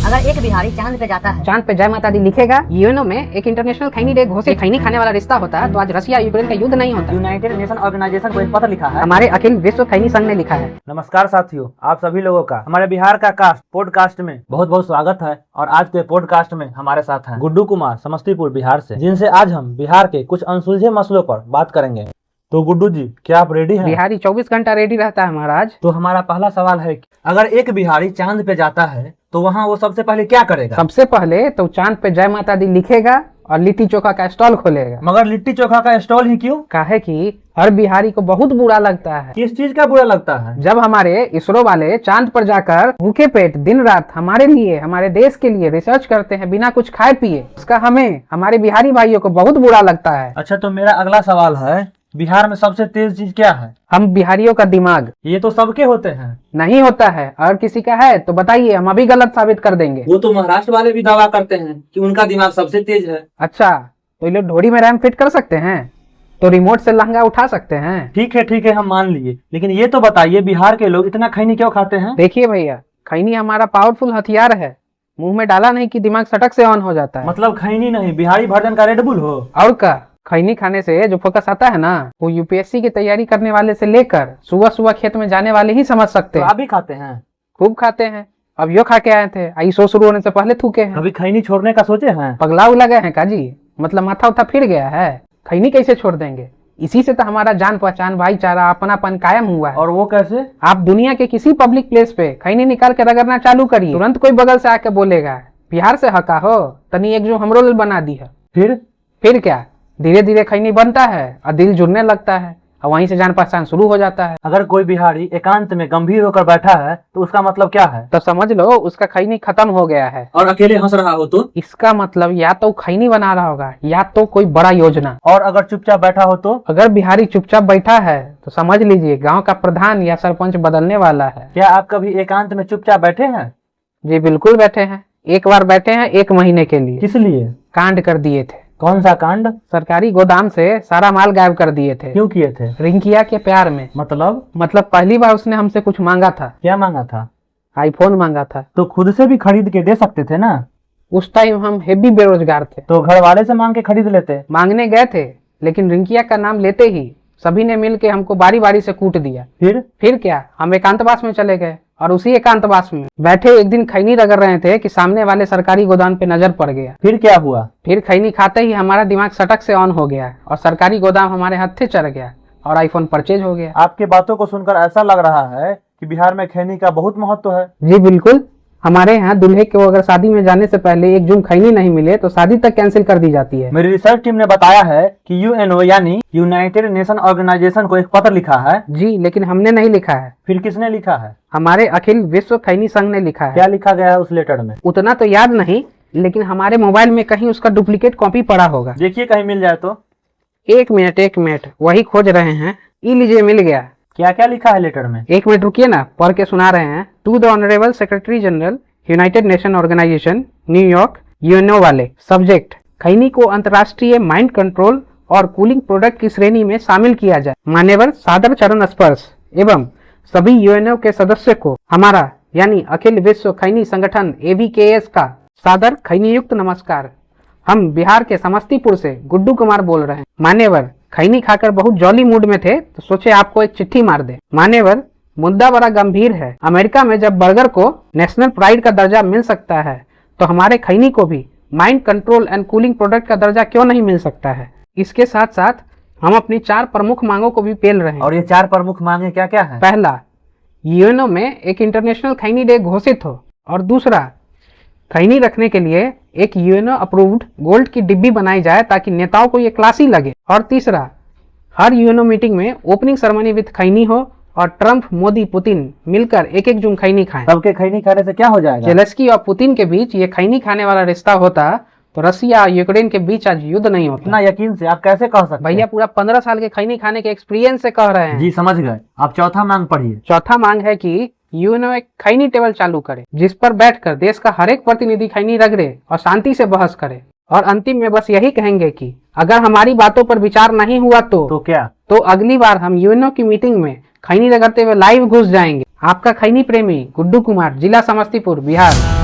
अगर एक बिहारी चांद पे जाता है, चांद पे जय माता दी लिखेगा, यूएनओ में एक इंटरनेशनल खैनी डे घोषित, खैनी खाने वाला रिश्ता होता है तो आज रसिया यूक्रेन का युद्ध नहीं होता। यूनाइटेड नेशन ऑर्गेनाइजेशन को एक पत्र लिखा है, हमारे अखिल विश्व खैनी संघ ने लिखा है। नमस्कार साथियों, आप सभी लोगों का हमारे बिहार का कास्ट पॉडकास्ट में बहुत बहुत स्वागत है। और आज के पॉडकास्ट में हमारे साथ हैं गुड्डू कुमार समस्तीपुर बिहार से, जिनसे आज हम बिहार के कुछ अनसुलझे मसलों पर बात करेंगे। तो गुड्डू जी, क्या आप रेडी हैं? बिहारी 24 घंटा रेडी रहता है महाराज। तो हमारा पहला सवाल है कि अगर एक बिहारी चांद पे जाता है तो वहाँ वो सबसे पहले क्या करेगा? सबसे पहले तो चांद पे जय माता दी लिखेगा और लिट्टी चोखा का स्टॉल खोलेगा। मगर लिट्टी चोखा का स्टॉल ही क्यों? काहे कि हर बिहारी को बहुत बुरा लगता है। किस चीज का बुरा लगता है? जब हमारे इसरो वाले चांद पर जाकर भूखे पेट दिन रात हमारे लिए, हमारे देश के लिए रिसर्च करते हैं बिना कुछ खाए पिए, उसका हमें, हमारे बिहारी भाइयों को बहुत बुरा लगता है। अच्छा, तो मेरा अगला सवाल है, बिहार में सबसे तेज चीज क्या है? हम बिहारियों का दिमाग। ये तो सबके होते हैं। नहीं होता है। अगर किसी का है तो बताइए, हम अभी गलत साबित कर देंगे। वो तो महाराष्ट्र वाले भी दावा करते हैं कि उनका दिमाग सबसे तेज है। अच्छा, तो ये लोग ढोरी में रैम फिट कर सकते हैं तो रिमोट से लहंगा उठा सकते हैं। ठीक है, हम मान लिए, लेकिन ये तो बताइए बिहार के लोग इतना खैनी क्यों खाते हैं? देखिए भैया, खैनी हमारा पावरफुल हथियार है। मुंह में डाला नहीं कि दिमाग सटक से ऑन हो जाता है। मतलब खैनी नहीं, बिहारी वर्जन का रेडबुल हो। और का खैनी खाने से जो फोकस आता है ना, वो यूपीएससी की तैयारी करने वाले से लेकर सुबह सुबह खेत में जाने वाले ही समझ सकते तो हैं। आप भी खाते हैं? खूब खाते हैं। अब यो खा के आए थे, आई शो शुरू होने से पहले थूके हैं। कभी खैनी छोड़ने का सोचे हैं? पगला उला गए हैं काजी? मतलब माथा उठा फिर गया है? खैनी कैसे छोड़ देंगे? इसी से तो हमारा जान पहचान, भाईचारा, अपनापन कायम हुआ है। और वो कैसे? आप दुनिया के किसी पब्लिक प्लेस पे खैनी निकाल के रगड़ना चालू करिए, तुरंत कोई बगल से आके बोलेगा बिहार से हका हो, तनी एक जो हमरो बना दी है। फिर क्या, धीरे धीरे खैनी बनता है और दिल जुड़ने लगता है और वहीं से जान पहचान शुरू हो जाता है। अगर कोई बिहारी एकांत में गंभीर होकर बैठा है तो उसका मतलब क्या है? तो समझ लो उसका खैनी खत्म हो गया है। और अकेले हंस रहा हो तो? इसका मतलब या तो खैनी बना रहा होगा या तो कोई बड़ा योजना। और अगर चुपचाप बैठा हो तो? अगर बिहारी चुपचाप बैठा है तो समझ लीजिए गांव का प्रधान या सरपंच बदलने वाला है। क्या आप कभी एकांत में चुपचाप बैठे हैं? जी बिल्कुल बैठे हैं। एक बार बैठे हैं 1 महीने के लिए। किस लिए? कांड कर दिए थे। कौन सा कांड? सरकारी गोदाम से सारा माल गायब कर दिए थे। क्यों किए थे? रिंकिया के प्यार में। मतलब पहली बार उसने हमसे कुछ मांगा था। क्या मांगा था? आईफोन मांगा था। तो खुद से भी खरीद के दे सकते थे ना। उस टाइम हम हेवी बेरोजगार थे तो घर वाले से मांग के खरीद लेते। मांगने गए थे, लेकिन रिंकिया का नाम लेते ही सभी ने मिल के हमको बारी बारी से कूट दिया। फिर क्या, हम एकांतवास में चले गए और उसी एकांतवास में बैठे एक दिन खैनी रगड़ रहे थे कि सामने वाले सरकारी गोदाम पे नजर पड़ गया। फिर क्या हुआ? फिर खैनी खाते ही हमारा दिमाग सटक से ऑन हो गया और सरकारी गोदाम हमारे हत्थे चढ़ गया और आईफोन परचेज हो गया। आपके बातों को सुनकर ऐसा लग रहा है कि बिहार में खैनी का बहुत महत्व है। जी बिल्कुल। हमारे यहाँ दूल्हे को अगर शादी में जाने से पहले एक जून खैनी नहीं मिले तो शादी तक कैंसिल कर दी जाती है। मेरी रिसर्च टीम ने बताया है कि यूएनओ यानी यूनाइटेड नेशन ऑर्गेनाइजेशन को एक पत्र लिखा है। जी, लेकिन हमने नहीं लिखा है। फिर किसने लिखा है? हमारे अखिल विश्व खैनी संघ ने लिखा है। क्या लिखा गया है उस लेटर में? उतना तो याद नहीं, लेकिन हमारे मोबाइल में कहीं उसका डुप्लीकेट कॉपी पड़ा होगा। देखिए कहीं मिल जाए तो। एक मिनट, वही खोज रहे हैं। ई लीजिए, मिल गया। क्या क्या लिखा है लेटर में? 1 मिनट रुकिए ना, पढ़ के सुना रहे हैं। To the honourable secretary general United Nation organisation, New York, UNO वाले। सब्जेक्ट, खैनी को अंतर्राष्ट्रीय माइंड कंट्रोल और कूलिंग प्रोडक्ट की श्रेणी में शामिल किया जाए। मान्यवर सादर चरण स्पर्श एवं सभी यूएनओ के सदस्य को हमारा यानी अखिल विश्व खैनी संगठन AVKS का सादर खैनी युक्त नमस्कार। हम बिहार के समस्तीपुर से गुड्डू कुमार बोल रहे हैं। मान्यवर, खैनी खाकर बहुत जॉली मूड में थे तो सोचे आपको एक चिट्ठी मार दे। मान्यवर, मुद्दा बड़ा गंभीर है। अमेरिका में जब बर्गर को नेशनल प्राइड का दर्जा मिल सकता है तो हमारे खैनी को भी mind control and cooling product का दर्जा क्यों नहीं मिल सकता है। इसके साथ साथ हम अपनी 4 प्रमुख मांगों को भी पेल रहे हैं। और ये 4 प्रमुख मांगे क्या क्या है? पहला, यूएनओ में एक इंटरनेशनल खैनी डे घोषित हो। और दूसरा, खैनी रखने के लिए एक यूएनओ अप्रूव्ड गोल्ड की डिब्बी बनाई जाए ताकि नेताओं को ये क्लासी लगे। और तीसरा, हर यूएनओ मीटिंग में ओपनिंग सेरेमनी विद खैनी हो और ट्रंप, मोदी, पुतिन मिलकर एक जून खैनी खाएं। सबके खैनी खाने से क्या हो जाएगा? जेलेस्की और पुतिन के बीच ये खैनी खाने वाला रिश्ता होता तो रसिया और यूक्रेन के बीच आज युद्ध नहीं होता। इतना यकीन से आप कैसे कह सकते हैं? भैया पूरा 15 साल के खैनी खाने के एक्सपीरियंस से कह रहे हैं। जी समझ गए। आप चौथा मांग पढ़िए। चौथा मांग है कि यूएनओ एक खैनी टेबल चालू करे जिस पर बैठकर देश का हर एक प्रतिनिधि खैनी रगड़े और शांति से बहस करे। और अंतिम में बस यही कहेंगे कि अगर हमारी बातों पर विचार नहीं हुआ तो क्या? तो अगली बार हम यूएनओ की मीटिंग में खैनी रगड़ते हुए लाइव घुस जाएंगे। आपका खैनी प्रेमी गुड्डू कुमार, जिला समस्तीपुर, बिहार।